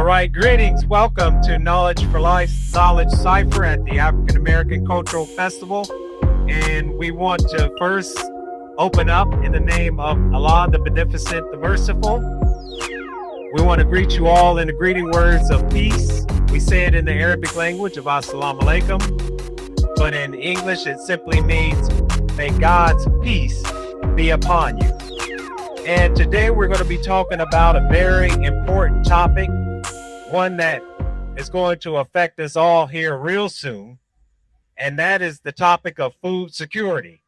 All right, greetings. Welcome to Knowledge for Life Knowledge Cipher at the African American Cultural Festival. And we want to first open up in the name of Allah, the Beneficent, the Merciful. We want to greet you all in the greeting words of peace. We say it in the Arabic language of Assalamu Alaikum, but in English it simply means, may God's peace be upon you. And today we're going to be talking about a very important topic, one that is going to affect us all here real soon, and that is the topic of food security.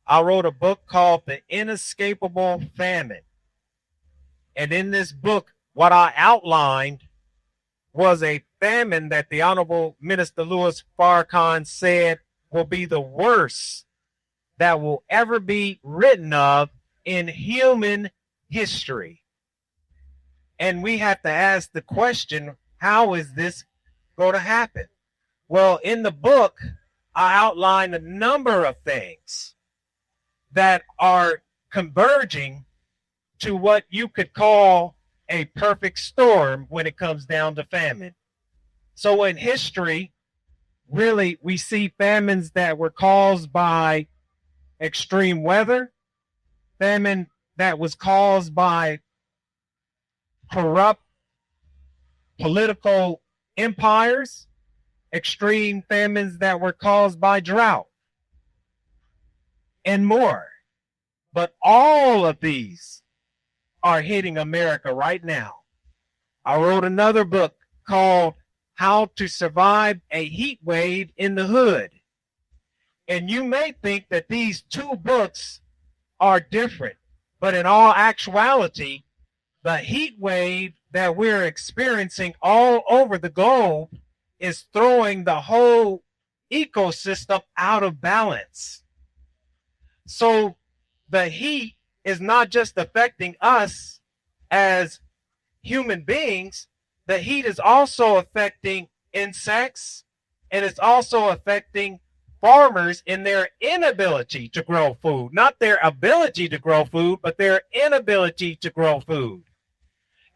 I wrote a book called The Inescapable Famine. And in this book, what I outlined was a famine that the Honorable Minister Louis Farrakhan said will be the worst that will ever be written of in human history. And we have to ask the question, how is this going to happen? Well, in the book, I outlined a number of things that are converging to what you could call a perfect storm when it comes down to famine. So in history, really, we see famines that were caused by extreme weather, famine that was caused by corrupt political empires, extreme famines that were caused by drought, and more. But all of these are hitting America right now. I wrote another book called How to Survive a Heat Wave in the Hood. And you may think that these two books are different, but in all actuality, the heat wave that we're experiencing all over the globe is throwing the whole ecosystem out of balance. So the heat is not just affecting us as human beings, the heat is also affecting insects, and it's also affecting farmers in their inability to grow food. Not their ability to grow food, but their inability to grow food.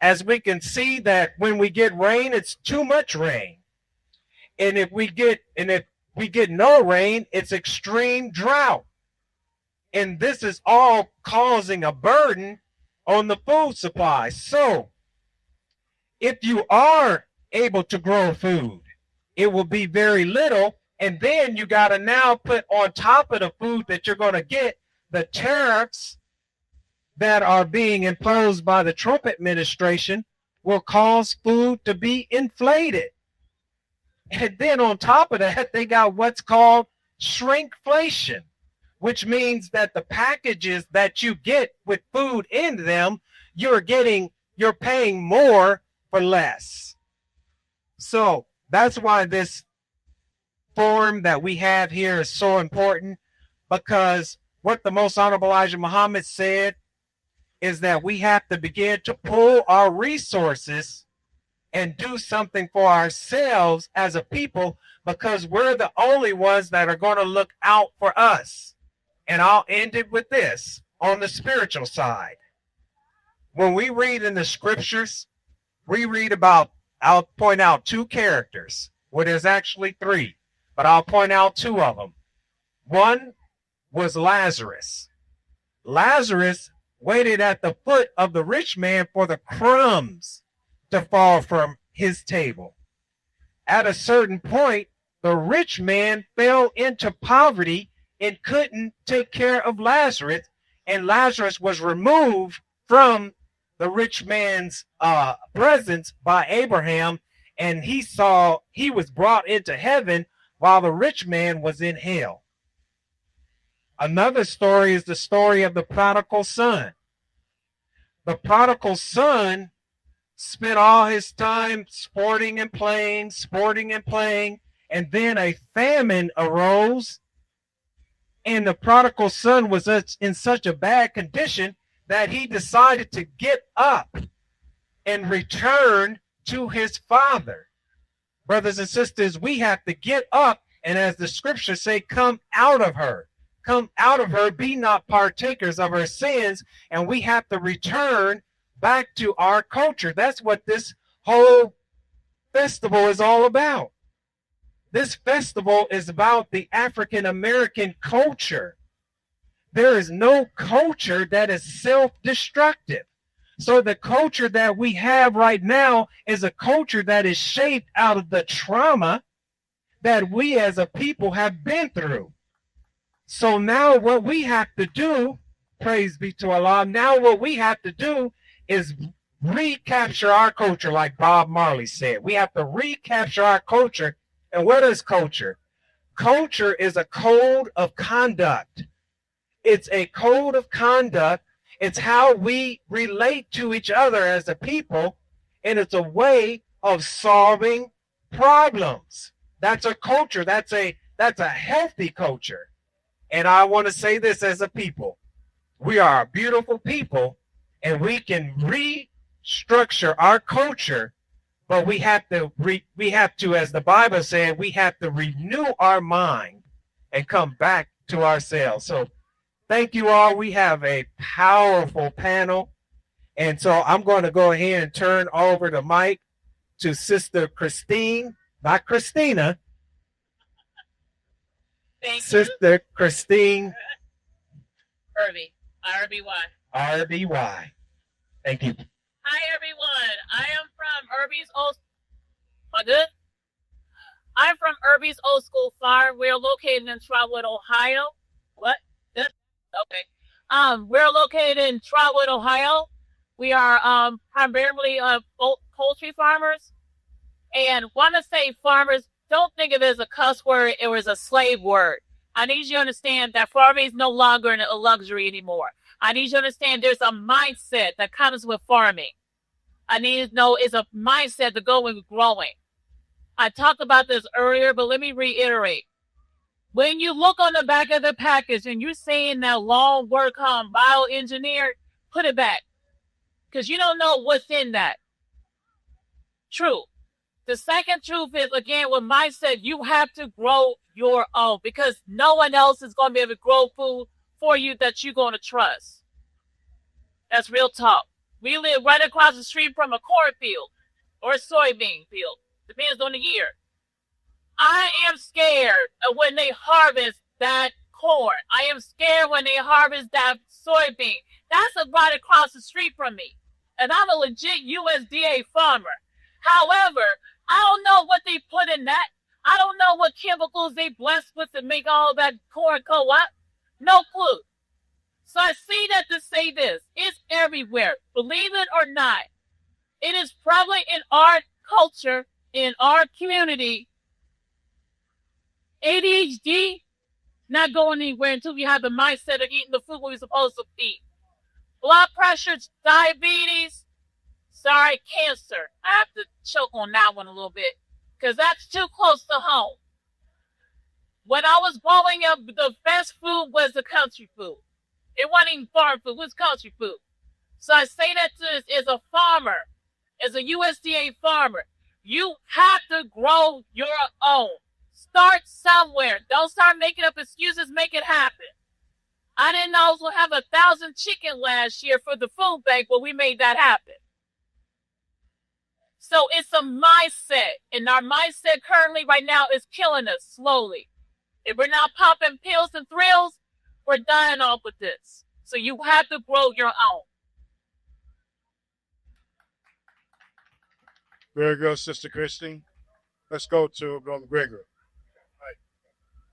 As we can see that when we get rain, it's too much rain. And if we get no rain, it's extreme drought. And this is all causing a burden on the food supply. So if you are able to grow food, it will be very little. And then you got to now put on top of the food that you're going to get the tariffs that are being imposed by the Trump administration will cause food to be inflated. And then on top of that, they got what's called shrinkflation, which means that the packages that you get with food in them, you're paying more for less. So that's why this form that we have here is so important, because what the Most Honorable Elijah Muhammad said is that we have to begin to pool our resources and do something for ourselves as a people, because we're the only ones that are going to look out for us. And I'll end it with this on the spiritual side. When we read in the scriptures, we read about, I'll point out two characters. Well, there's actually three, but I'll point out two of them. One was Lazarus. Lazarus waited at the foot of the rich man for the crumbs to fall from his table. At a certain point, the rich man fell into poverty and couldn't take care of Lazarus, and Lazarus was removed from the rich man's presence by Abraham, and he was brought into heaven while the rich man was in hell. Another story is the story of the prodigal son. The prodigal son spent all his time sporting and playing, and then a famine arose, and the prodigal son was in such a bad condition that he decided to get up and return to his father. Brothers and sisters, we have to get up, and as the scriptures say, come out of her. Come out of her, be not partakers of her sins, and we have to return back to our culture. That's what this whole festival is all about. This festival is about the African American culture. There is no culture that is self-destructive. So the culture that we have right now is a culture that is shaped out of the trauma that we as a people have been through. So now what we have to do, praise be to Allah, now what we have to do is recapture our culture, like Bob Marley said. We have to recapture our culture. And what is culture? Culture is a code of conduct. It's a code of conduct. It's how we relate to each other as a people, and it's a way of solving problems. That's a culture. That's a healthy culture. And I want to say this as a people. We are a beautiful people, and we can restructure our culture, but we have to, as the Bible said, we have to renew our mind and come back to ourselves. So thank you all. We have a powerful panel. And so I'm going to go ahead and turn over the mic to Sister Christine, not Christina. Sister Christine Irby, RBY. RBY. Thank you. Hi, everyone. I am from Irby's Old. Am I good? I'm from Irby's Old School Farm. We're located in Trotwood, Ohio. What? Good. Okay. We're located in Trotwood, Ohio. We are primarily poultry farmers, and want to say farmers. Don't think of it as a cuss word. It was a slave word. I need you to understand that farming is no longer a luxury anymore. I need you to understand there's a mindset that comes with farming. I need to know it's a mindset to go with growing. I talked about this earlier, but let me reiterate. When you look on the back of the package and you're saying that long word come bioengineered, put it back. Because you don't know what's in that. True. The second truth is, again, with mindset, you have to grow your own because no one else is going to be able to grow food for you that you're going to trust. That's real talk. We live right across the street from a cornfield or a soybean field. Depends on the year. I am scared of when they harvest that corn. I am scared when they harvest that soybean. That's right across the street from me. And I'm a legit USDA farmer. However, I don't know what they put in that. I don't know what chemicals they blessed with to make all that corn go up. No clue. So I see that to say this. It's everywhere. Believe it or not. It is probably in our culture, in our community. ADHD, not going anywhere until we have the mindset of eating the food we're supposed to eat. Blood pressure, diabetes, sorry, cancer. I have to choke on that one a little bit because that's too close to home. When I was growing up, the best food was the country food. It wasn't even farm food, it was country food. So I say that to as a farmer, as a USDA farmer, you have to grow your own. Start somewhere. Don't start making up excuses, make it happen. I didn't know I was going to have 1,000 chicken last year for the food bank, but we made that happen. So it's a mindset, and our mindset currently right now is killing us slowly. If we're not popping pills and thrills, we're dying off with this. So you have to grow your own. Very good, Sister Christine. Let's go to Brother Gregory.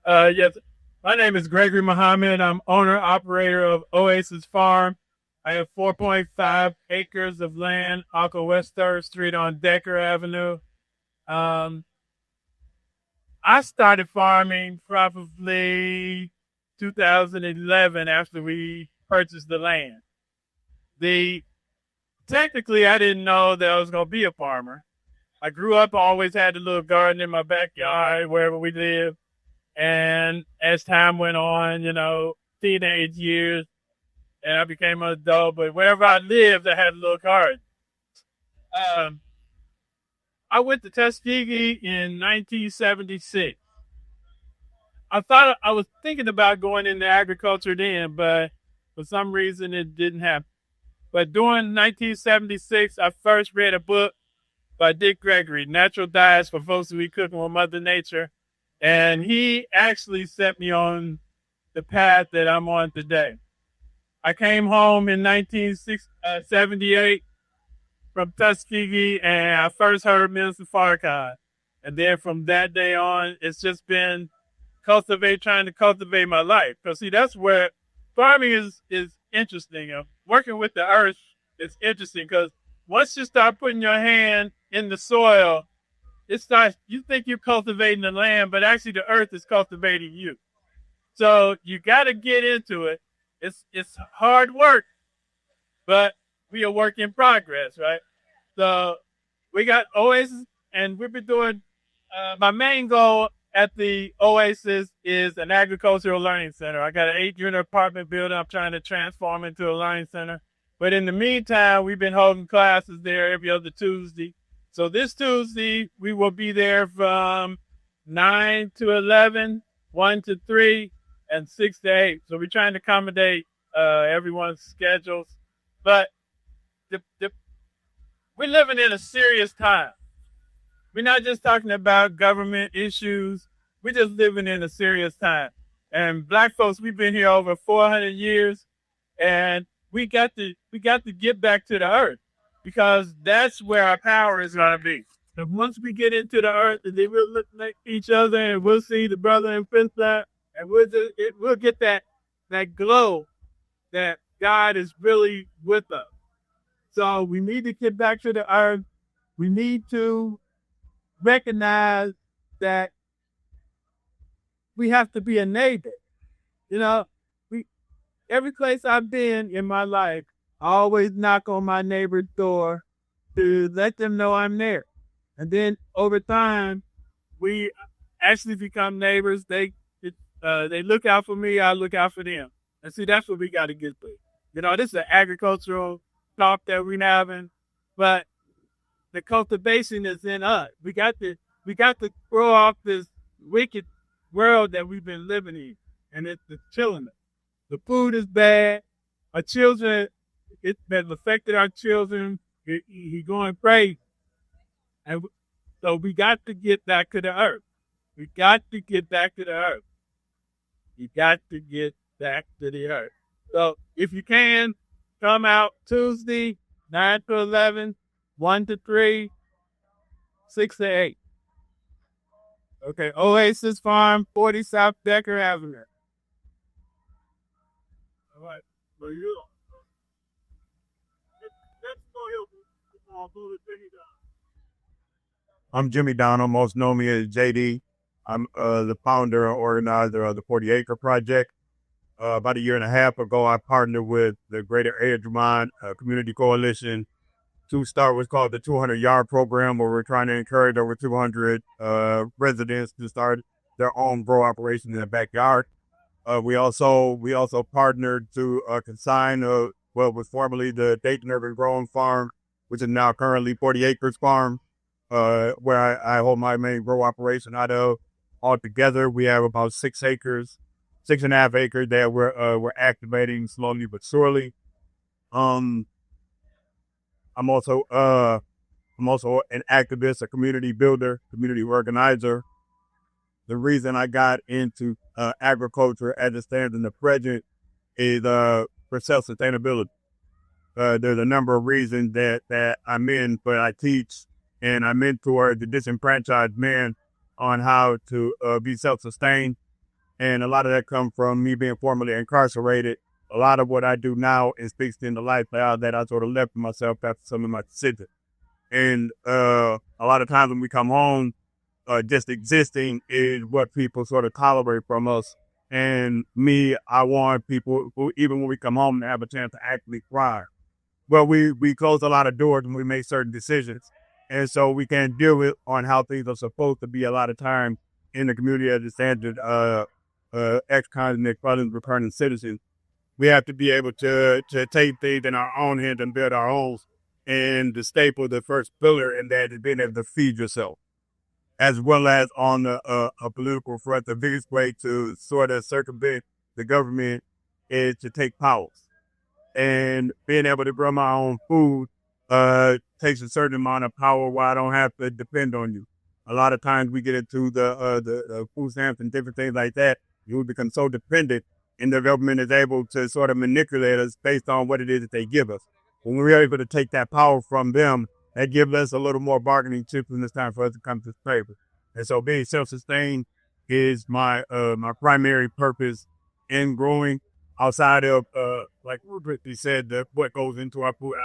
Yes, my name is Gregory Muhammad. I'm owner operator of Oasis Farm. I have 4.5 acres of land off of West 3rd Street on Decker Avenue. I started farming probably 2011 after we purchased the land. Technically, I didn't know that I was going to be a farmer. I grew up, always had a little garden in my backyard, wherever we lived. And as time went on, teenage years, and I became an adult, but wherever I lived, I had a little garden. I went to Tuskegee in 1976. I was thinking about going into agriculture then, but for some reason it didn't happen. But during 1976, I first read a book by Dick Gregory, Natural Diets for Folks Who Eat Cooking with Mother Nature. And he actually set me on the path that I'm on today. I came home in 1978 from Tuskegee, and I first heard Minister Farrakhan. And then from that day on, it's just been trying to cultivate my life. Because see, that's where farming is interesting. Working with the earth is interesting because once you start putting your hand in the soil, you think you're cultivating the land, but actually the earth is cultivating you. So you got to get into it. It's hard work, but we are work in progress, right? So we got Oasis, and we've been doing, my main goal at the Oasis is an agricultural learning center. I got an 8-unit apartment building I'm trying to transform into a learning center. But in the meantime, we've been holding classes there every other Tuesday. So this Tuesday, we will be there from 9 to 11, 1 to 3, and 6 to 8. So we're trying to accommodate everyone's schedules. But we're living in a serious time. We're not just talking about government issues. We're just living in a serious time. And Black folks, we've been here over 400 years, and we got to get back to the earth because that's where our power is going to be. So once we get into the earth, and then we'll look at each other, and we'll see the brother and sister, and we'll get that glow that God is really with us. So we need to get back to the earth. We need to recognize that we have to be a neighbor. Every place I've been in my life, I always knock on my neighbor's door to let them know I'm there. And then over time, we actually become neighbors. They look out for me, I look out for them. And see, that's what we got to get to. This is an agricultural talk that we're having, but the cultivation is in us. We got to throw off this wicked world that we've been living in, and it's killing us. The food is bad. Our children, it has affected our children. He's going crazy. And so we got to get back to the earth. We got to get back to the earth. You got to get back to the earth. So if you can, come out Tuesday, 9 to 11, 1 to 3, 6 to 8. Okay, Oasis Farm, 40 South Decker Avenue. All right. So let's go here. I'm Jimmy Donald, most know me as JD. I'm the founder and organizer of the 40 Acre Project. About a year and a half ago, I partnered with the Greater Edgemont Community Coalition to start what's called the 200-yard program, where we're trying to encourage over 200 residents to start their own grow operation in their backyard. We also partnered to consign what was formerly the Dayton Urban Growing Farm, which is now currently 40 Acres Farm, where I hold my main grow operation out of. Altogether, we have about 6.5 acres that we're activating slowly but surely. I'm also an activist, a community builder, community organizer. The reason I got into agriculture as it stands in the present is for self-sustainability. There's a number of reasons that I'm in, but I teach and I mentor the disenfranchised men on how to be self-sustained. And a lot of that comes from me being formerly incarcerated. A lot of what I do now is fixed in the lifestyle that I sort of left for myself after some of my decisions. And a lot of times when we come home, just existing is what people sort of tolerate from us. And me, I want people who, even when we come home, to have a chance to actually thrive. Well, we close a lot of doors when we make certain decisions. And so we can't deal with on how things are supposed to be a lot of time in the community as a standard ex-convict felons returning citizens. We have to be able to take things in our own hands and build our own. And the staple, the first pillar in that is being able to feed yourself, as well as on a political front. The biggest way to sort of circumvent the government is to take powers. and being able to grow my own food takes a certain amount of power where I don't have to depend on you. A lot of times we get into the food stamps and different things like that. You become so dependent, and the government is able to sort of manipulate us based on what it is that they give us. When we're able to take that power from them, that gives us a little more bargaining chip when it's time for us to come to the table. And so being self-sustained is my primary purpose in growing outside of, like Rupert said, what goes into our food.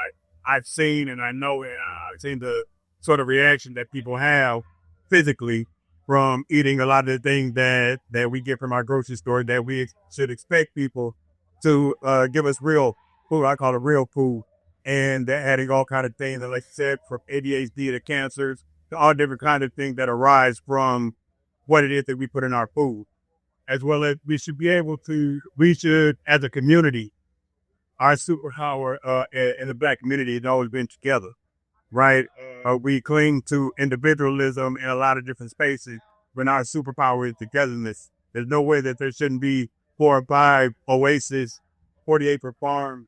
I've seen and I know and I've seen the sort of reaction that people have physically from eating a lot of the things that we get from our grocery store, that we should expect people to give us real food. I call it real food. And they're adding all kind of things, and like you said, from ADHD to cancers, to all different kind of things that arise from what it is that we put in our food. As well as we should, as a community, our superpower in the Black community has always been together, right? We cling to individualism in a lot of different spaces when our superpower is togetherness. There's no way that there shouldn't be 4 or 5 oasis, 40-acre farms,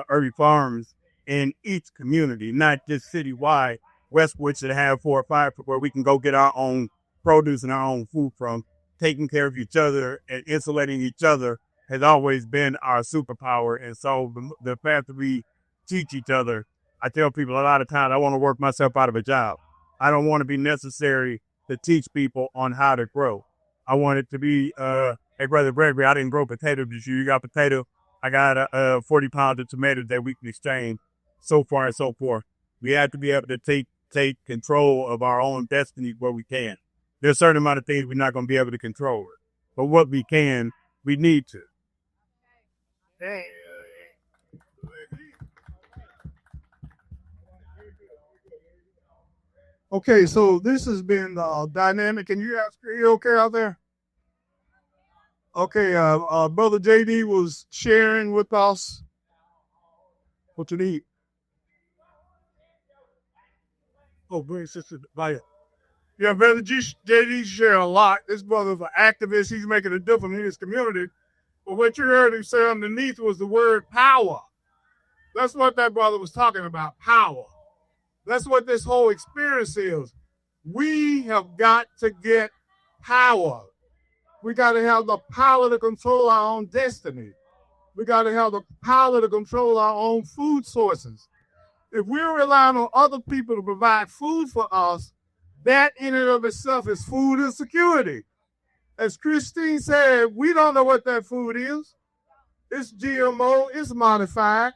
urban farms in each community, not just citywide. Westwood should have 4 or 5 where we can go get our own produce and our own food from. Taking care of each other and insulating each other has always been our superpower. And so the fact that we teach each other, I tell people a lot of times I want to work myself out of a job. I don't want to be necessary to teach people on how to grow. I want it to be, hey, Brother Gregory, I didn't grow potatoes this year. You got potato? I got 40 pounds of tomatoes that we can exchange, so far and so forth. We have to be able to take control of our own destiny where we can. There's a certain amount of things we're not going to be able to control, but what we can, we need to. Okay, so this has been dynamic. Can you ask, are you okay out there? Okay, Brother JD was sharing with us what to eat. Oh, bring Sister Vaya. Yeah, Brother JD shared a lot. This brother's an activist. He's making a difference in his community. But what you heard him say underneath was the word power. That's what that brother was talking about, power. That's what this whole experience is. We have got to get power. We got to have the power to control our own destiny. We got to have the power to control our own food sources. If we're relying on other people to provide food for us, that in and of itself is food insecurity. As Christine said, we don't know what that food is. It's GMO, it's modified.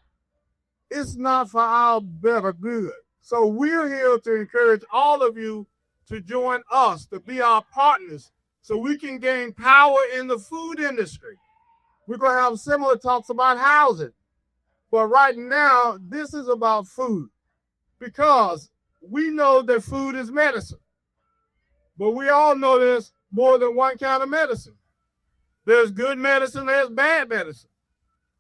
It's not for our better good. So we're here to encourage all of you to join us, to be our partners, so we can gain power in the food industry. We're going to have similar talks about housing. But right now, this is about food, because we know that food is medicine. But we all know there's more than one kind of medicine. There's good medicine, there's bad medicine.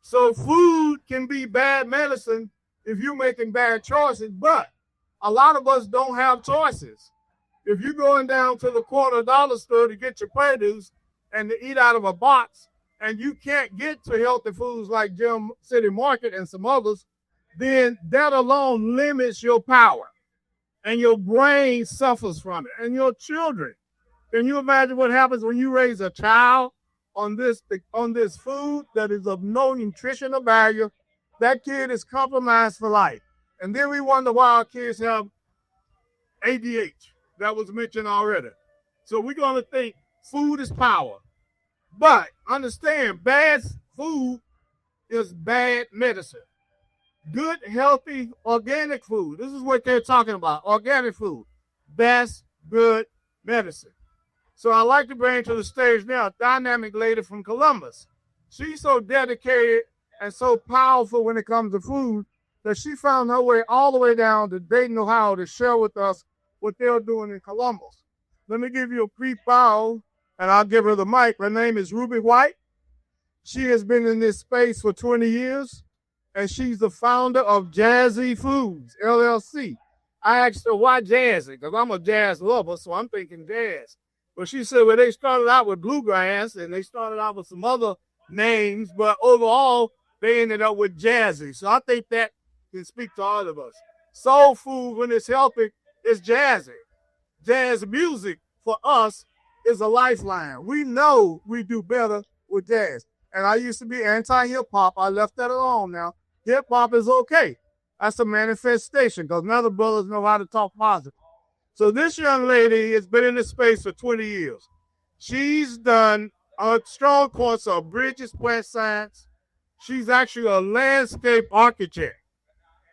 So food can be bad medicine if you're making bad choices, but a lot of us don't have choices. If you're going down to the corner dollar store to get your produce and to eat out of a box, and you can't get to healthy foods like Gem City Market and some others, then that alone limits your power. And your brain suffers from it, and your children. Can you imagine what happens when you raise a child on this food that is of no nutritional value? That kid is compromised for life. And then we wonder why our kids have ADH. That was mentioned already. So we're going to think food is power. But understand, bad food is bad medicine. Good, healthy, organic food. This is what they're talking about, organic food. Best, good medicine. So I'd like to bring to the stage now a dynamic lady from Columbus. She's so dedicated and so powerful when it comes to food that she found her way all the way down to Dayton, Ohio to share with us what they're doing in Columbus. Let me give you a brief bio, and I'll give her the mic. Her name is Ruby White. She has been in this space for 20 years, and she's the founder of Jazzy Foods, LLC. I asked her, why Jazzy? Because I'm a jazz lover, so I'm thinking jazz. But she said, well, they started out with bluegrass, and they started out with some other names, but overall, they ended up with jazzy. So I think that can speak to all of us. Soul food, when it's healthy, is jazzy. Jazz music for us is a lifeline. We know we do better with jazz. And I used to be anti-hip-hop. I left that alone now. Hip-hop is okay. That's a manifestation because none of the brothers know how to talk positive. So this young lady has been in this space for 20 years. She's done a strong course of Bridges Plant Science. She's actually a landscape architect.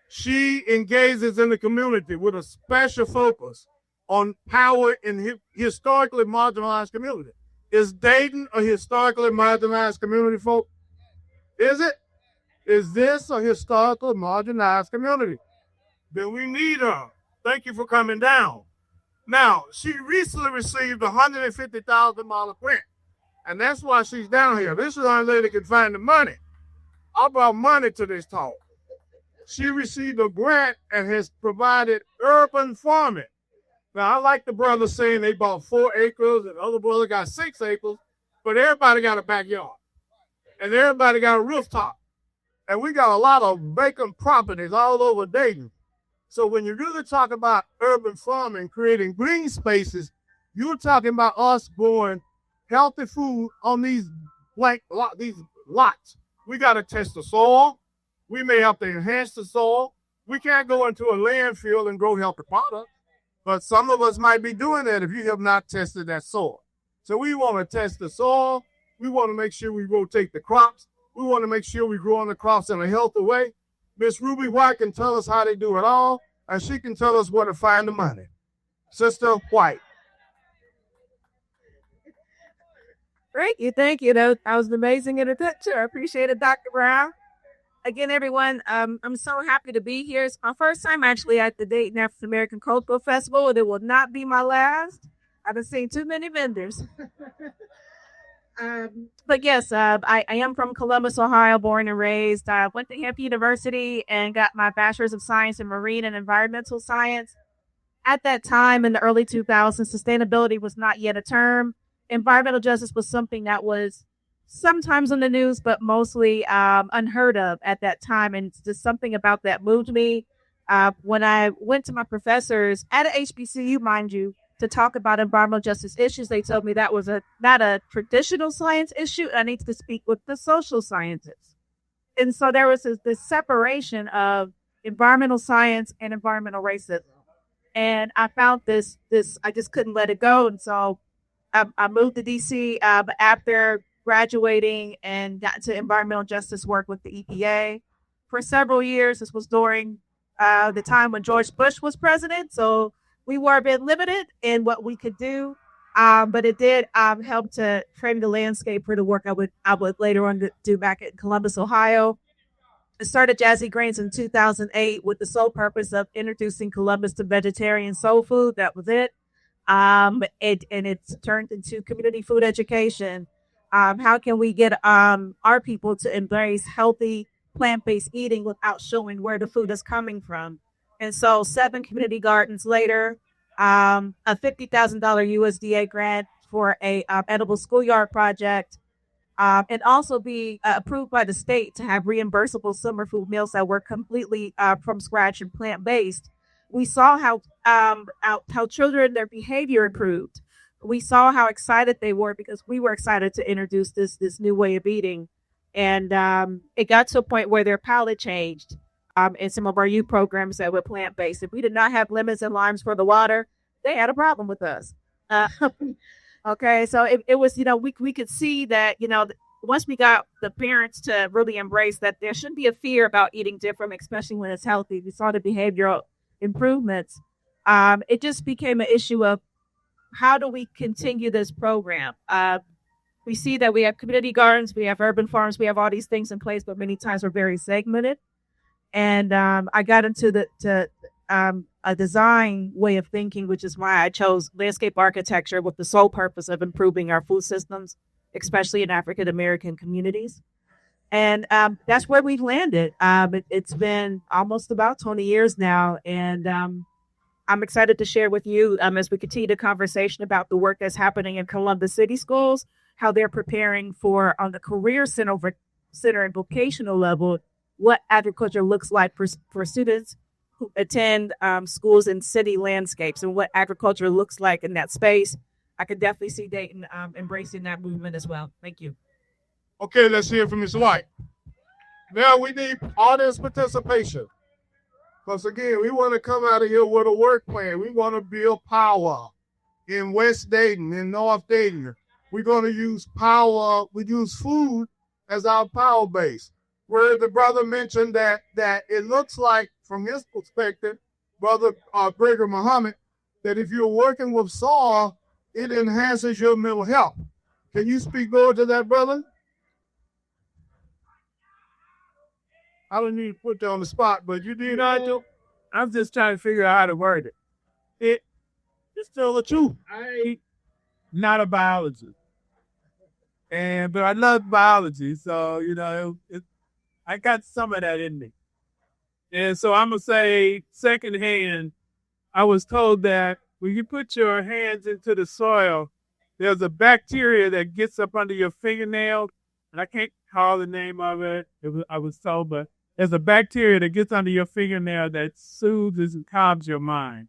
She engages in the community with a special focus on power in historically marginalized community. Is Dayton a historically marginalized community, folks? Is it? Is this a historically marginalized community? Then we need her. Thank you for coming down. Now, she recently received a $150,000 grant, and that's why she's down here. This young lady can find the money. I brought money to this talk. She received a grant and has provided urban farming. Now, I like the brother saying they bought 4 acres and the other brother got 6 acres, but everybody got a backyard, and everybody got a rooftop. And we got a lot of vacant properties all over Dayton. So when you really talk about urban farming, creating green spaces, you're talking about us growing healthy food on these lots. We got to test the soil. We may have to enhance the soil. We can't go into a landfill and grow healthy products. But some of us might be doing that if you have not tested that soil. So we want to test the soil. We want to make sure we rotate the crops. We want to make sure we grow on the crops in a healthy way. Miss Ruby White can tell us how they do it all, and she can tell us where to find the money. Sister White. Thank you. That was an amazing introduction. I appreciate it, Dr. Brown. Again, everyone, I'm so happy to be here. It's my first time actually at the Dayton African American Cultural Festival, and it will not be my last. I've seen too many vendors. But yes, I am from Columbus, Ohio, born and raised. I went to Hampton University and got my Bachelor's of Science in Marine and Environmental Science. At that time, in the early 2000s, sustainability was not yet a term. Environmental justice was something that was sometimes on the news, but mostly unheard of at that time. And it's just something about that moved me. When I went to my professors at a HBCU, mind you, to talk about environmental justice issues, they told me that was not a traditional science issue. I need to speak with the social sciences. And so there was this separation of environmental science and environmental racism. And I found this, I just couldn't let it go. And so I moved to DC after graduating and got into environmental justice work with the EPA for several years. This was during the time when George Bush was president. So we were a bit limited in what we could do, but it did help to frame the landscape for the work I would later on do back in Columbus, Ohio. I started Jazzy Grains in 2008 with the sole purpose of introducing Columbus to vegetarian soul food. That was it. It's turned into community food education. How can we get our people to embrace healthy plant-based eating without showing where the food is coming from? And so 7 community gardens later, a $50,000 USDA grant for a edible schoolyard project, and also be approved by the state to have reimbursable summer food meals that were completely from scratch and plant-based. We saw how children, their behavior improved. We saw how excited they were because we were excited to introduce this new way of eating. And it got to a point where their palate changed. In some of our youth programs that were plant-based. If we did not have lemons and limes for the water, they had a problem with us. Okay, so it was, we could see that, once we got the parents to really embrace that there shouldn't be a fear about eating different, especially when it's healthy. We saw the behavioral improvements. It just became an issue of how do we continue this program? We see that we have community gardens, we have urban farms, we have all these things in place, but many times we're very segmented. And I got into a design way of thinking, which is why I chose landscape architecture with the sole purpose of improving our food systems, especially in African American communities. And that's where we've landed. It's been almost about 20 years now. And I'm excited to share with you as we continue the conversation about the work that's happening in Columbus City Schools, how they're preparing for on the Career center and vocational level, what agriculture looks like for students who attend schools in city landscapes and what agriculture looks like in that space. I could definitely see Dayton embracing that movement as well. Thank you. Okay, let's hear from Ms. White. Now we need audience participation. Because again, we want to come out of here with a work plan. We want to build power in West Dayton, in North Dayton. We're going to use power. We use food as our power base. Where the brother mentioned that it looks like, from his perspective, Brother Gregory Muhammad, that if you're working with soil, it enhances your mental health. Can you speak more to that, brother? I don't need to put you on the spot, but you did. I'm just trying to figure out how to word it. It's still the truth. I'm not a biologist, but I love biology, so I got some of that in me. And so I'm gonna say secondhand, I was told that when you put your hands into the soil, there's a bacteria that gets up under your fingernail, and I can't call the name of it. I was told, but there's a bacteria that gets under your fingernail that soothes and calms your mind.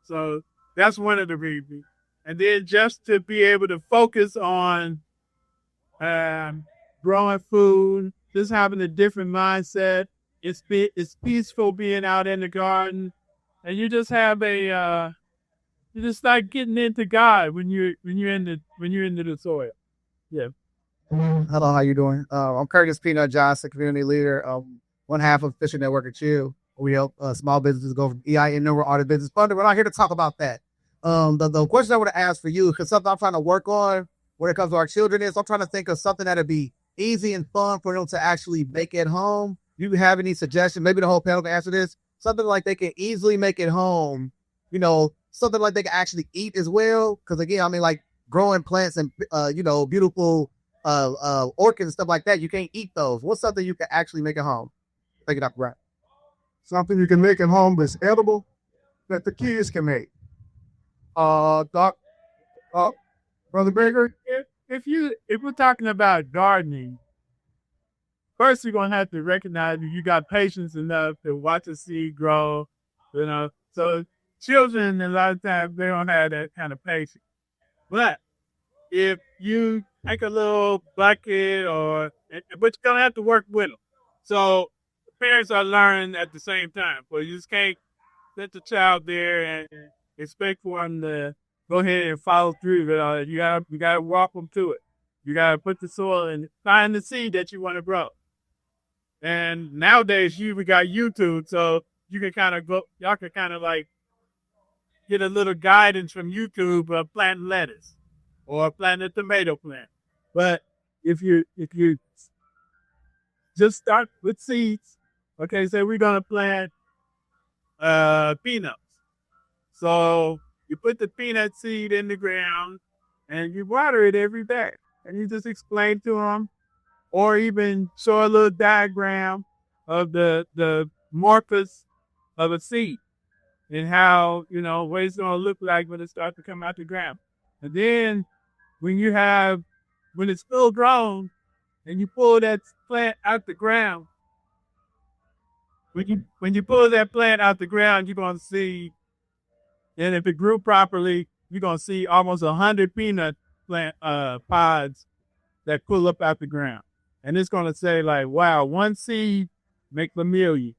So that's one of the reasons. And then just to be able to focus on growing food, just having a different mindset. It's peaceful being out in the garden, and you just have you just start getting into God when you're into the soil. Yeah. Hello, how you doing? I'm Curtis Peanut Johnson, community leader. One half of Fishing Network at Chill. We help small businesses go from EIN number audit business funding. We're not here to talk about that. The question I want to ask for you, because something I'm trying to work on when it comes to our children is I'm trying to think of something that'd be easy and fun for them to actually make at home. Do you have any suggestions? Maybe the whole panel can answer this. Something like they can easily make at home, something like they can actually eat as well. Because again, I mean, like growing plants and, beautiful orchids and stuff like that, you can't eat those. What's something you can actually make at home? Take it up, right? Something you can make at home that's edible that the kids can make. Brother Gregory? If we're talking about gardening, first you're gonna have to recognize that you got patience enough to watch a seed grow, So children, a lot of times, they don't have that kind of patience. But if you take a little bucket but you're gonna have to work with them. So parents are learning at the same time. But you just can't let the child there and expect for them to go ahead and follow through. You gotta walk them to it. You gotta put the soil and find the seed that you want to grow. And nowadays we got YouTube, so you can y'all can kind of like get a little guidance from YouTube of planting lettuce or planting a tomato plant. But if you just start with seeds, okay, so we're gonna plant peanuts. So you put the peanut seed in the ground and you water it every day. And you just explain to them, or even show a little diagram of the morphus of a seed and how, what it's going to look like when it starts to come out the ground. And then when it's full grown and you pull that plant out the ground, when you pull that plant out the ground, you're going to see, and if it grew properly, you're going to see almost 100 peanut plant pods that pull up out the ground. And it's going to say like, wow, one seed makes a million.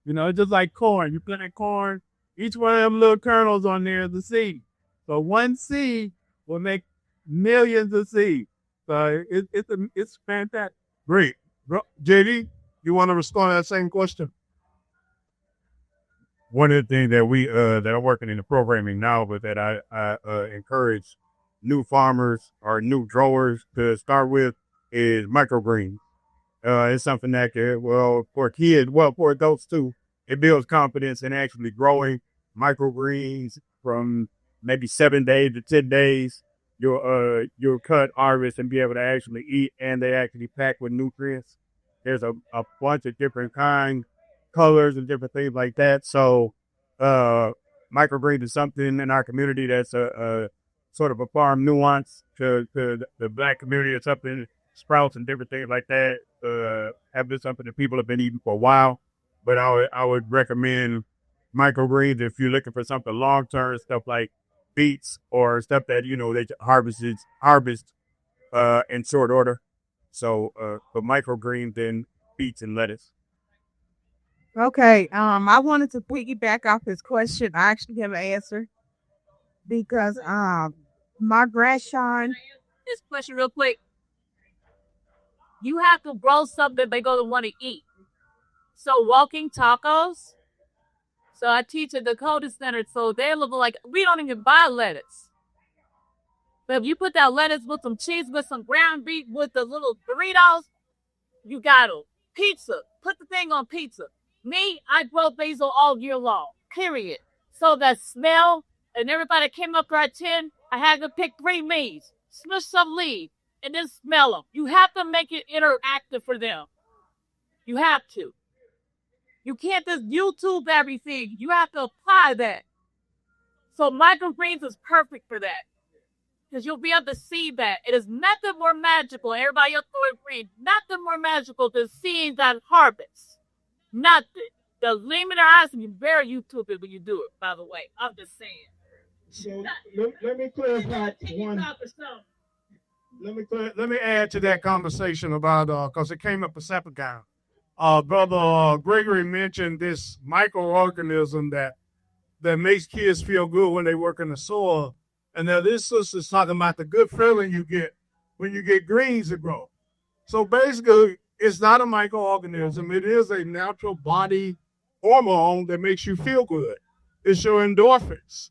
It's just like corn. You plant corn, each one of them little kernels on there is a seed. So one seed will make millions of seeds. So it's fantastic. Great. JD, you want to respond to that same question? One of the things that we that I'm working in the programming now, but that I encourage new farmers or new growers to start with is microgreens. It's something that for adults too, it builds confidence in actually growing microgreens from maybe 7 days to 10 days. You'll cut, harvest, and be able to actually eat, and they actually pack with nutrients. There's a bunch of different kinds, colors, and different things like that. So microgreens is something in our community that's a sort of a farm nuance to the Black community. It's something sprouts and different things like that have been something that people have been eating for a while. But I would recommend microgreens if you're looking for something long term, stuff like beets or stuff that they harvest in short order. So, but microgreens then beets and lettuce. Okay. I wanted to piggyback off this question. I actually have an answer because my grandson. This question real quick. You have to grow something they're going to want to eat. So walking tacos. So I teach at the Dakota Center. So they look like we don't even buy lettuce. But if you put that lettuce with some cheese, with some ground beef, with the little Doritos, you got them. Pizza. Put the thing on pizza. Me, I grow basil all year long. Period. So that smell, and everybody came up to our 10, I had to pick 3 meats, smush some leaves, and then smell them. You have to make it interactive for them. You have to. You can't just YouTube everything. You have to apply that. So microgreens is perfect for that. Because you'll be able to see that. It is nothing more magical. Everybody else will agree. Nothing more magical than seeing that harvest. Nothing. The gleam in their eyes and you very YouTube it when you do it, by the way. I'm just saying. So let me clarify one. Let me add to that conversation about because it came up a second time. Brother Gregory mentioned this microorganism that makes kids feel good when they work in the soil. And now this sister's talking about the good feeling you get when you get greens to grow. So basically, it's not a microorganism. It is a natural body hormone that makes you feel good. It's your endorphins.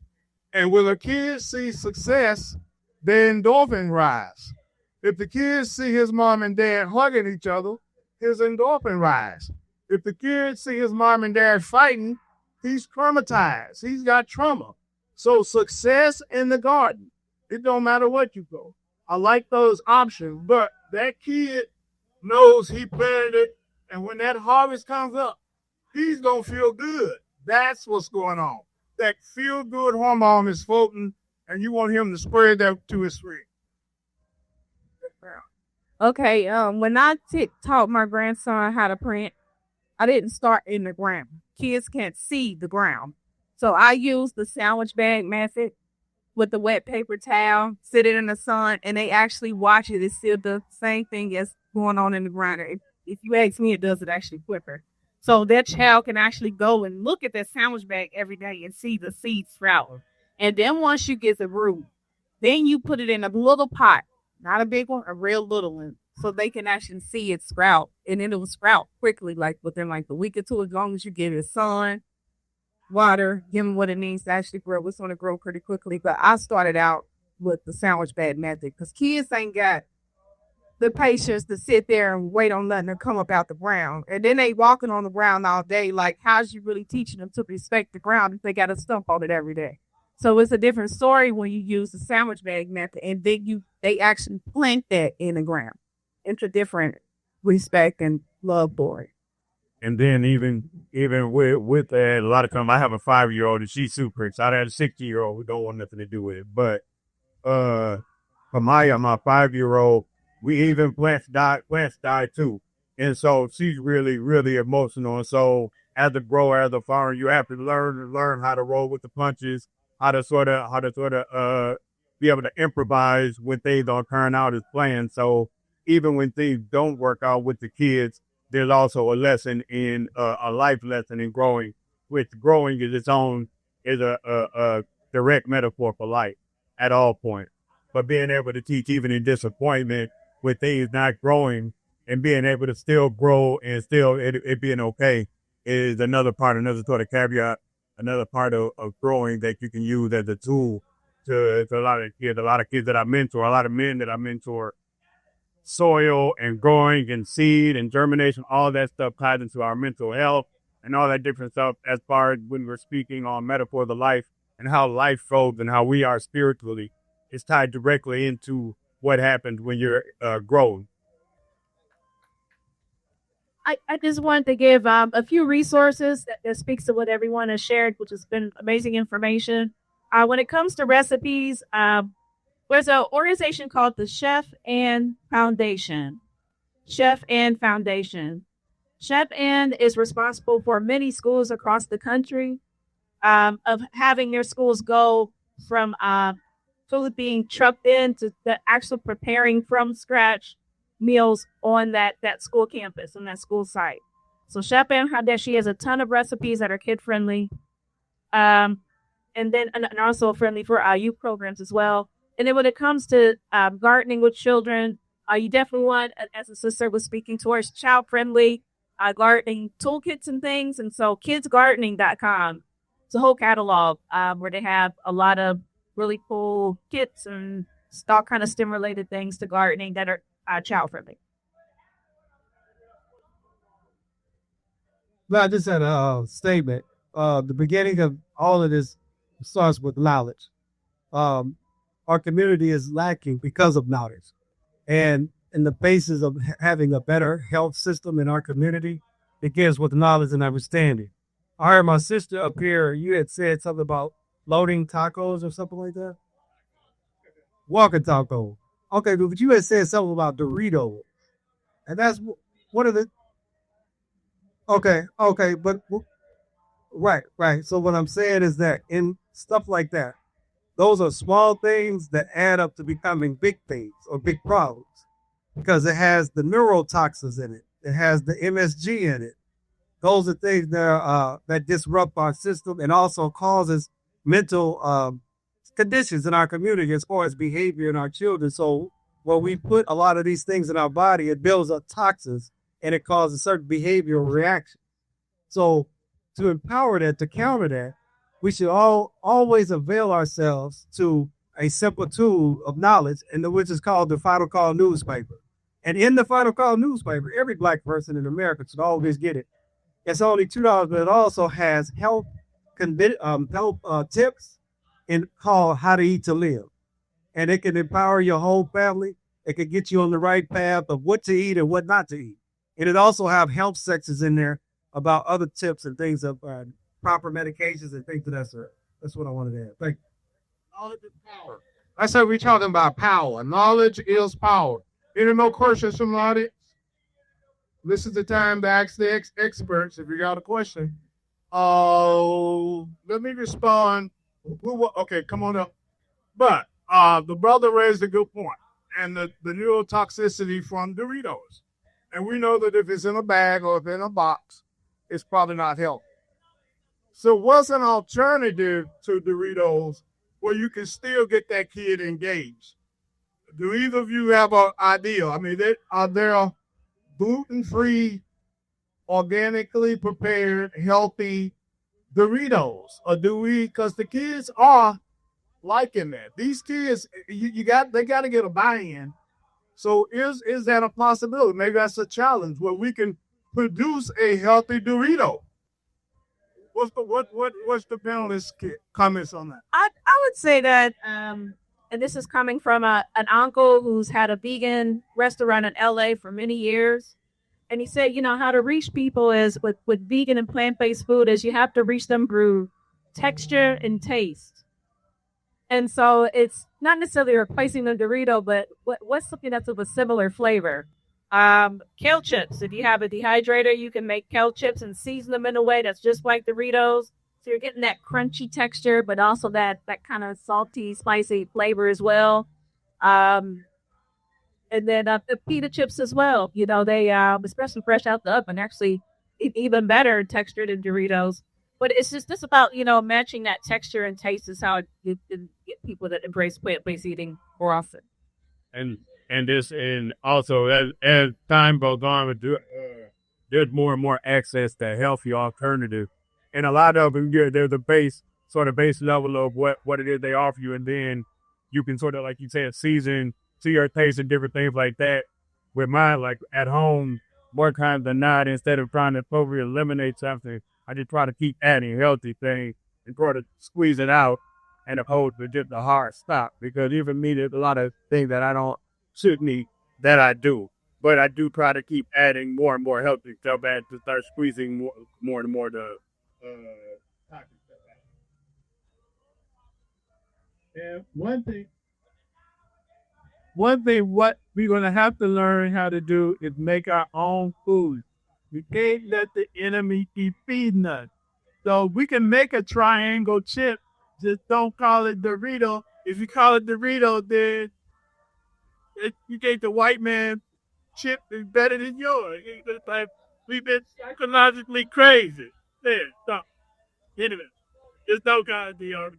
And when a kid sees success, their endorphin rise. If the kids see his mom and dad hugging each other, his endorphin rise. If the kids see his mom and dad fighting, he's traumatized. He's got trauma. So success in the garden, it don't matter what you go. I like those options, but that kid knows he planted it, and when that harvest comes up, he's going to feel good. That's what's going on. That feel-good hormone is floating, and you want him to spread that to his friend. Okay, when I taught my grandson how to print, I didn't start in the ground. Kids can't see the ground. So I used the sandwich bag method with the wet paper towel, sit it in the sun, and they actually watch it. It's still the same thing as going on in the ground. If you ask me, it does it actually quicker. So that child can actually go and look at that sandwich bag every day and see the seeds sprout. And then once you get the root, then you put it in a little pot, not a big one, a real little one, so they can actually see it sprout. And then it will sprout quickly, like within like a week or two, as long as you give it sun, water, give them what it needs to actually grow. It's going to grow pretty quickly. But I started out with the sandwich bag method because kids ain't got the patience to sit there and wait on nothing to come up out the ground. And then they walking on the ground all day. Like, how's you really teaching them to respect the ground if they got to stump on it every day? So it's a different story when you use the sandwich bag method and then they actually plant that in the ground into different respect and love for it. And then even with that, a lot of times I have a 5-year-old and she's super excited. I had a 60-year-old who don't want nothing to do with it. But for Maya, my 5-year-old, we even plants die too. And so she's really, really emotional. And so as a grower, as a farmer, you have to learn how to roll with the punches, how to sort of be able to improvise when things don't turn out as planned. So even when things don't work out with the kids, there's also a lesson in a life lesson in growing, which growing is a direct metaphor for life at all points. But being able to teach even in disappointment with things not growing and being able to still grow and still it being okay is another sort of caveat, another part of growing that you can use as a tool to a lot of kids that I mentor, a lot of men that I mentor. Soil and growing and seed and germination, all that stuff ties into our mental health and all that different stuff as far as when we're speaking on metaphors of life and how life flows and how we are spiritually. It's tied directly into what happens when you're growing. I just wanted to give a few resources that speaks to what everyone has shared, which has been amazing information. When it comes to recipes, There's an organization called the Chef and Foundation. Chef and Foundation. Chef and is responsible for many schools across the country of having their schools go from fully being trucked in to the actual preparing from scratch meals on that school campus, on that school site. So Chef and Foundation has a ton of recipes that are kid friendly, and also friendly for youth programs as well. And then when it comes to gardening with children, you definitely want, as the sister was speaking towards, child friendly gardening toolkits and things. And so kidsgardening.com, it's a whole catalog where they have a lot of really cool kits and all kind of STEM related things to gardening that are child friendly. Well, I just had a statement. The beginning of all of this starts with knowledge. Our community is lacking because of knowledge. And in the basis of having a better health system in our community begins with knowledge and understanding. I heard my sister up here, you had said something about loading tacos or something like that. Walking taco. Okay, but you had said something about Doritos. And that's one of the. Okay, but right. So what I'm saying is that in stuff like that, those are small things that add up to becoming big things or big problems because it has the neurotoxins in it. It has the MSG in it. Those are things that disrupt our system and also causes mental conditions in our community as far as behavior in our children. So when we put a lot of these things in our body, it builds up toxins and it causes certain behavioral reaction. So to empower that, to counter that, we should always avail ourselves to a simple tool of knowledge, which is called the Final Call newspaper. And in the Final Call newspaper, every Black person in America should always get it. It's only $2, but it also has health tips and called How to Eat to Live. And it can empower your whole family. It can get you on the right path of what to eat and what not to eat. And it also have health sections in there about other tips and things of proper medications and things of that sort. That's what I wanted to add. Thank you. Knowledge is power. I said we're talking about power. Knowledge is power. Any more questions from the audience? This is the time to ask the experts if you got a question. Let me respond. Okay, come on up. But the brother raised a good point, and the neurotoxicity from Doritos. And we know that if it's in a bag or if it's in a box, it's probably not healthy. So what's an alternative to Doritos where you can still get that kid engaged? Do either of you have an idea? I mean, are there gluten-free, organically prepared, healthy Doritos? Or do we, because the kids are liking that. These kids, they got to get a buy-in. So is that a possibility? Maybe that's a challenge where we can produce a healthy Dorito. What's the panelist comments on that? I would say that, and this is coming from an uncle who's had a vegan restaurant in LA for many years. And he said, how to reach people is with vegan and plant-based food is you have to reach them through texture and taste. And so it's not necessarily replacing the Dorito, but what's something that's of a similar flavor? Kale chips. If you have a dehydrator, you can make kale chips and season them in a way that's just like Doritos. So you're getting that crunchy texture, but also that kind of salty, spicy flavor as well. And then the pita chips as well. They, especially fresh out the oven, actually even better texture than Doritos. But it's just about, matching that texture and taste is how you can get people that embrace plant-based eating more often. And also as time goes on, there's more and more access to healthy alternative, and a lot of them there's a base level of what it is they offer you, and then you can sort of, like you said, season to your taste and different things like that. With mine, like at home, more times than not, instead of trying to totally eliminate something, I just try to keep adding healthy things and try to squeeze it out, and opposed to just a hard stop. Because even me, there's a lot of things that I shouldn't eat that I do. But I do try to keep adding more and more healthy stuff and to start squeezing more and more the toxic stuff out. And one thing, one thing what we're going to have to learn how to do is make our own food. We can't let the enemy keep feeding us. So we can make a triangle chip. Just don't call it Dorito. If you call it Dorito, then you think the white man chip is better than yours. It's like we've been psychologically crazy. There, stop. Anyway, just don't call it the Dorito.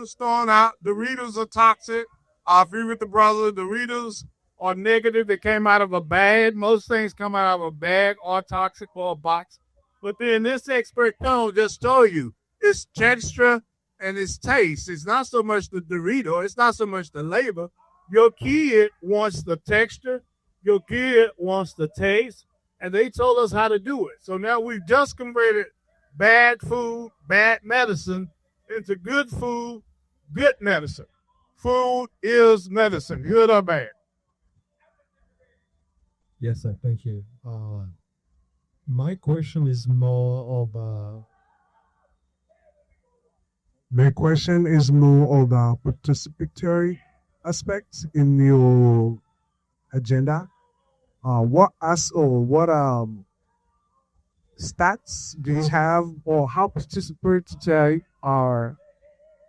Is thrown out. Doritos are toxic. I agree with the brother. Doritos are negative. They came out of a bag. Most things come out of a bag or toxic or a box. But then this expert cone just told you it's texture and it's taste. It's not so much the Dorito. It's not so much the label. Your kid wants the texture. Your kid wants the taste. And they told us how to do it. So now we've just converted bad food, bad medicine into good food, good medicine. Food is medicine, good or bad. Yes, sir. Thank you. My question is more of My question is more of the participatory aspects in your agenda. What stats do you have, or how participatory are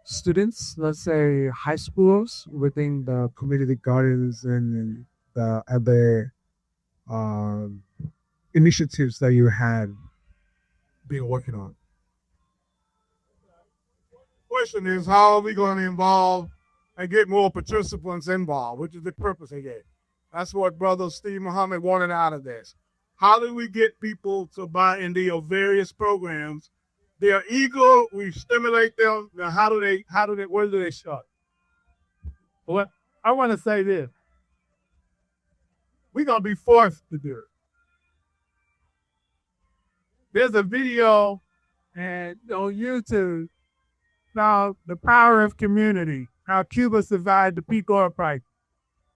students, let's say high schools, within the community gardens and the other initiatives that you had been working on? Question is, how are we going to involve and get more participants involved, which is the purpose again. That's what Brother Steve Muhammad wanted out of this. How do we get people to buy into your various programs? They're eager, we stimulate them. Now, where do they start? Well, I want to say this. We're going to be forced to do it. There's a video on YouTube called The Power of Community, how Cuba survived the peak oil price.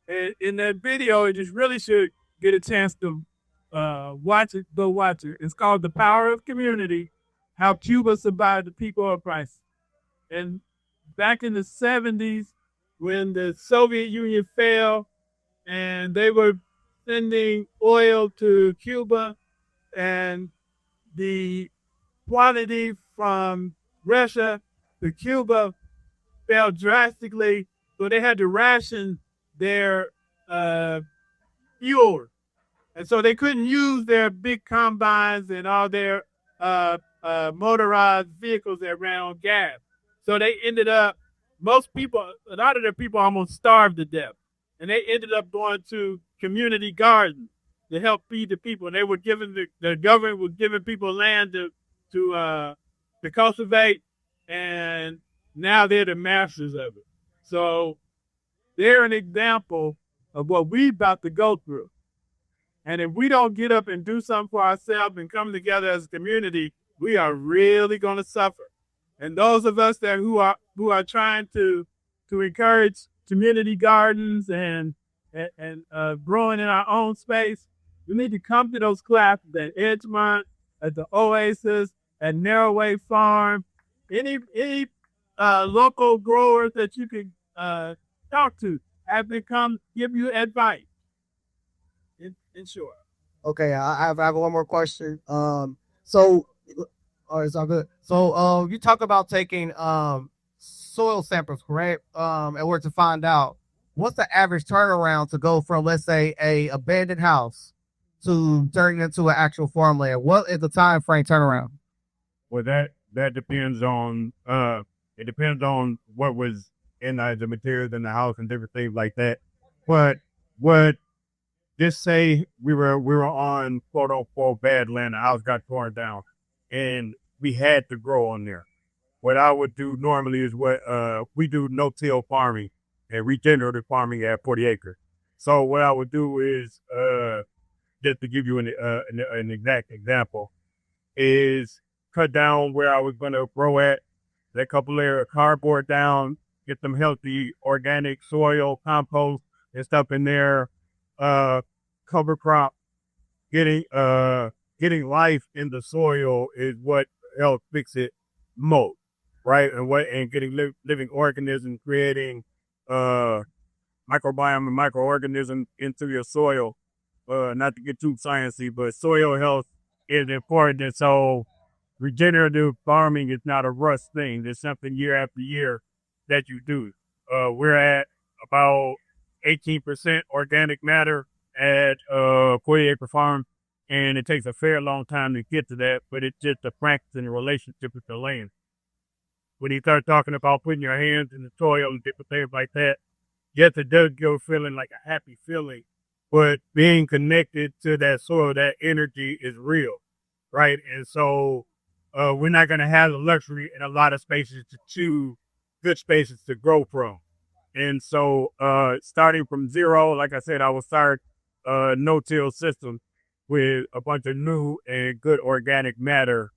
And in that video, it just really should get a chance to watch it, go watch it. It's called The Power of Community, how Cuba survived the peak oil price. And back in the 70s, when the Soviet Union fell and they were sending oil to Cuba, and the quantity from Russia to Cuba fell drastically, so they had to ration their fuel. And so they couldn't use their big combines and all their motorized vehicles that ran on gas. So they ended up, a lot of their people almost starved to death. And they ended up going to community gardens to help feed the people. And they were the government was giving people land to cultivate, and now they're the masters of it. So they're an example of what we're about to go through. And if we don't get up and do something for ourselves and come together as a community, we are really going to suffer. And those of us who are trying to encourage community gardens and growing in our own space, we need to come to those classes at Edgemont, at the Oasis, at Narrowway Farm, any local growers that you can talk to, have them come give you advice. In short. Okay, I have one more question. It's all good. So, you talk about taking soil samples, correct? In order to find out what's the average turnaround to go from, let's say, a abandoned house to turning into an actual farmland. What is the time frame turnaround? Well, that depends on it depends on what was in the materials in the house and different things like that. But just say we were on quote unquote bad land, the house got torn down, and we had to grow on there. What I would do normally is what we do no-till farming and regenerative farming at 40 acres. So what I would do is just to give you an exact example, is cut down where I was going to grow at, that couple layer of cardboard down, get some healthy organic soil, compost, and stuff in there. Cover crop, getting life in the soil is what health fix it most, right? And getting living organisms, creating microbiome and microorganisms into your soil. Not to get too sciencey, but soil health is important. And so regenerative farming is not a rush thing. It's something year after year that you do. We're at about 18% organic matter at 40 acre farm, and it takes a fair long time to get to that, but it's just a practice and a relationship with the land. When you start talking about putting your hands in the soil and different things like that, yes, it does go feeling like a happy feeling, but being connected to that soil, that energy is real, right? And so we're not going to have the luxury in a lot of spaces to choose good spaces to grow from. And so starting from zero, like I said, I will start no-till system with a bunch of new and good organic matter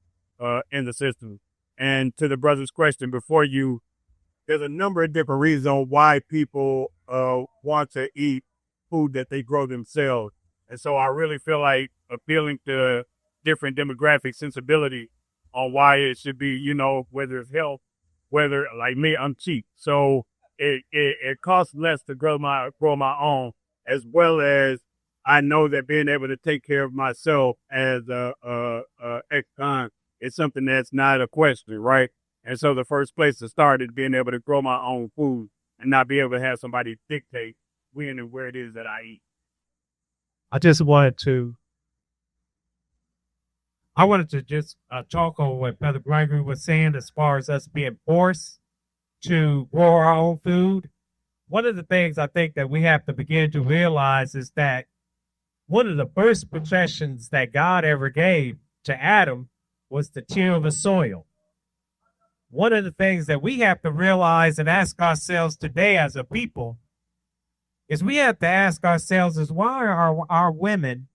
in the system. And to the brother's question before you, there's a number of different reasons on why people want to eat food that they grow themselves. And so I really feel like appealing to different demographic sensibility on why it should be, you know, whether it's health, whether, like me, I'm cheap. So it costs less to grow my own, as well as I know that being able to take care of myself as a ex-con is something that's not a question, right? And so the first place to start is being able to grow my own food and not be able to have somebody dictate when and where it is that I eat. I wanted to just talk on what Brother Gregory was saying as far as us being forced to grow our own food. One of the things I think that we have to begin to realize is that one of the first possessions that God ever gave to Adam was to till the soil. One of the things that we have to realize and ask ourselves today as a people is we have to ask ourselves is why are our women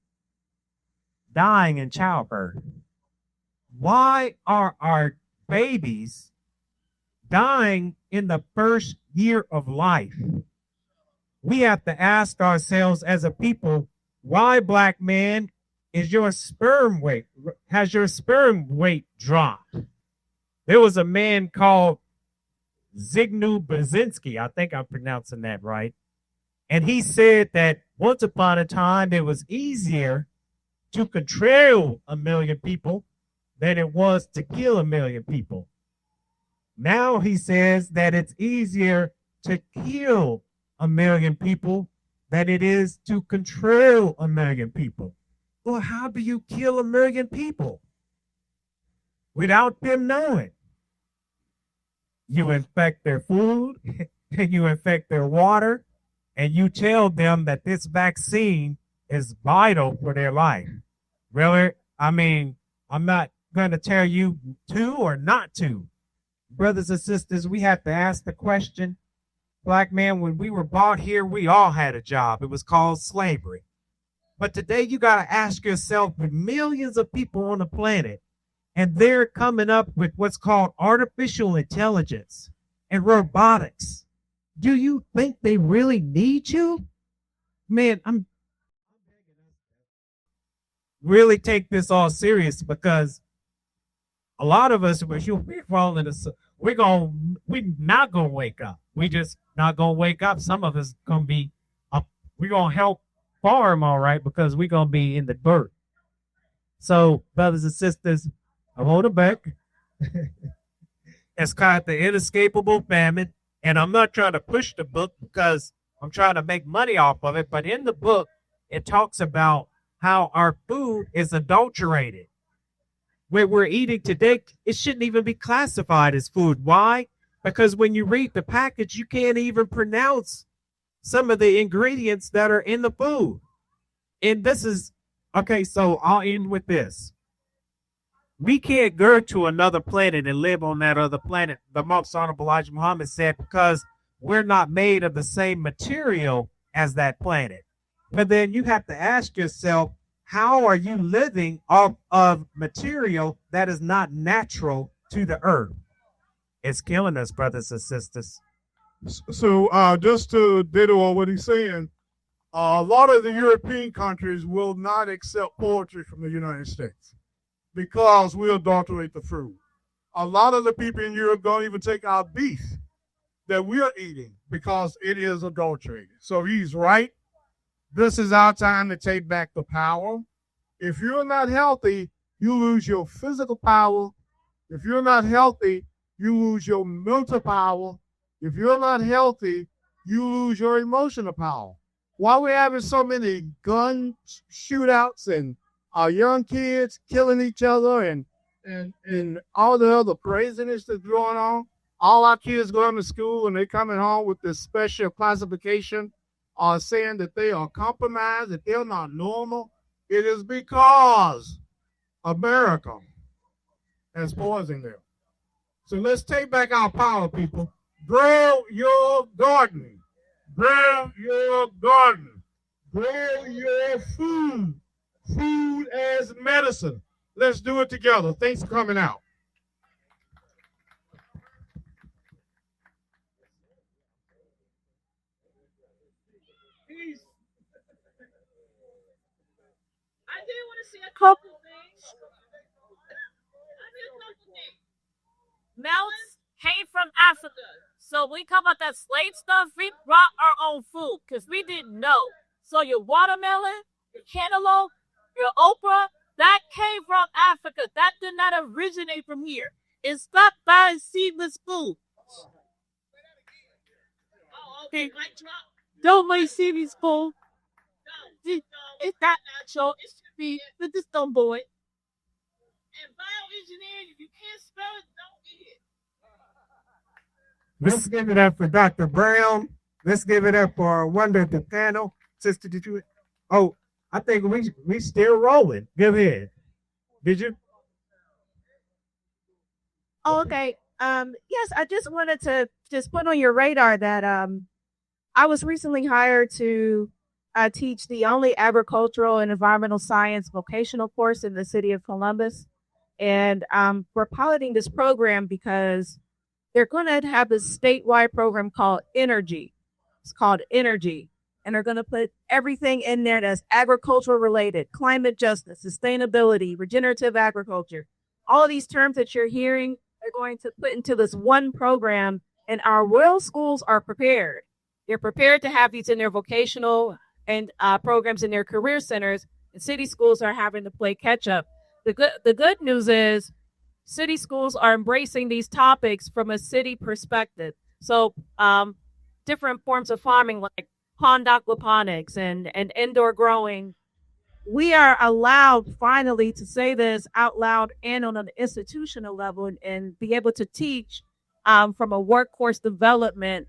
dying in childbirth? Why are our babies dying in the first year of life? We have to ask ourselves as a people, why, black man, has your sperm weight dropped? There was a man called Zygmunt Brzezinski, I think I'm pronouncing that right, and he said that once upon a time it was easier to control 1 million people than it was to kill 1 million people. Now he says that it's easier to kill 1 million people than it is to control 1 million people. Well, how do you kill 1 million people without them knowing? You infect their food, and you infect their water, and you tell them that this vaccine is vital for their life. Really? I mean, I'm not going to tell you to or not to. Brothers and sisters, we have to ask the question, black man, when we were brought here, we all had a job. It was called slavery. But today you got to ask yourself, with millions of people on the planet, and they're coming up with what's called artificial intelligence and robotics, do you think they really need you? Man, I'm really take this all serious, because a lot of us, we're not gonna wake up. We just not gonna wake up. Some of us gonna be up. We're gonna help farm, all right, because we're gonna be in the dirt. So, brothers and sisters, I hold it back. It's called The Inescapable Famine, and I'm not trying to push the book because I'm trying to make money off of it. But in the book, it talks about how our food is adulterated. What we're eating today, it shouldn't even be classified as food. Why? Because when you read the package, you can't even pronounce some of the ingredients that are in the food. And this is, okay, so I'll end with this. We can't go to another planet and live on that other planet, the Most Honorable Elijah Muhammad said, because we're not made of the same material as that planet. But then you have to ask yourself, how are you living off of material that is not natural to the earth? It's killing us, brothers and sisters. So just to ditto on what he's saying, a lot of the European countries will not accept poetry from the United States. because we adulterate the food. A lot of the people in Europe don't even take our beef that we're eating because it is adulterated. So he's right. This is our time to take back the power. If you're not healthy, you lose your physical power. If you're not healthy, you lose your mental power. If you're not healthy, you lose your emotional power. Why we're having so many gun shootouts and our young kids killing each other and all the other craziness that's going on, all our kids going to school and they're coming home with this special classification are saying that they are compromised, that they're not normal. It is because America has poisoned them. So let's take back our power, people. Grow your garden. Grow your garden. Grow your food. Food as medicine. Let's do it together. Thanks for coming out. I did want to see a couple things. Melons came from Africa. So when we come about that slave stuff, we brought our own food because we didn't know. So your watermelon, your cantaloupe, your okra, that came from Africa. That did not originate from here. And stop buying seedless food. Oh, okay. Don't buy seedless food. It's not natural. It should be with this dumb boy. And bioengineering, if you can't spell it, don't eat it. Let's give it up for Dr. Brown. Let's give it up for Wonder the panel. Sister, did you? Oh, I think we still rolling. Go ahead. Did you? Oh, okay. Yes, I just wanted to just put on your radar that I was recently hired to teach the only agricultural and environmental science vocational course in the city of Columbus. And we're piloting this program because they're going to have this statewide program called Energy. It's called Energy. And they're going to put everything in there that's agricultural related, climate justice, sustainability, regenerative agriculture. All of these terms that you're hearing, they're going to put into this one program. And our rural schools are prepared. They're prepared to have these in their vocational and programs in their career centers. And city schools are having to play catch up. The good news is city schools are embracing these topics from a city perspective. So different forms of farming like pond aquaponics and indoor growing. We are allowed finally to say this out loud and on an institutional level and be able to teach from a workforce development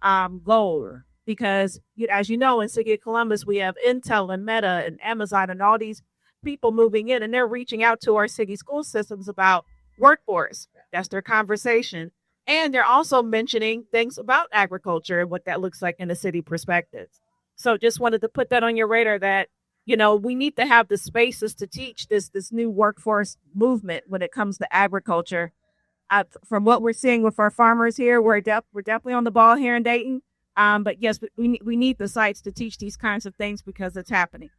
goal. Because as you know, in City of Columbus, we have Intel and Meta and Amazon and all these people moving in, and they're reaching out to our city school systems about workforce. That's their conversation. And they're also mentioning things about agriculture and what that looks like in a city perspective. So just wanted to put that on your radar that, we need to have the spaces to teach this new workforce movement when it comes to agriculture. From what we're seeing with our farmers here, we're definitely on the ball here in Dayton. But yes, we need the sites to teach these kinds of things because it's happening.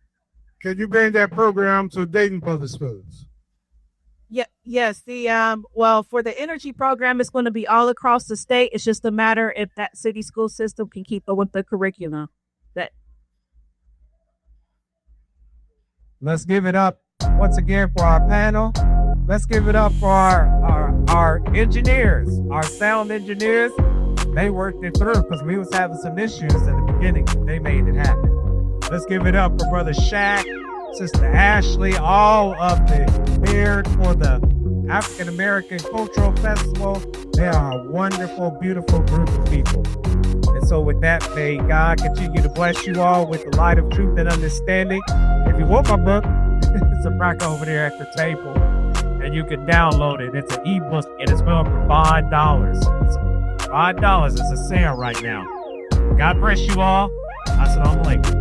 Can you bring that program to Dayton Public Schools? Yeah, yes. For the energy program, it's going to be all across the state. It's just a matter if that city school system can keep up with the curriculum. Let's give it up once again for our panel. Let's give it up for our engineers, our sound engineers. They worked it through because we was having some issues at the beginning. They made it happen. Let's give it up for Brother Shaq, Sister Ashley, all of the here for the African American Cultural Festival. They are a wonderful, beautiful group of people. And so with that, may God continue to bless you all with the light of truth and understanding. If you want my book, it's a rack over there at the table, and you can download it. It's an ebook, and it's going for $5. $5 is a sale right now. God bless you all. Assalamu alaikum.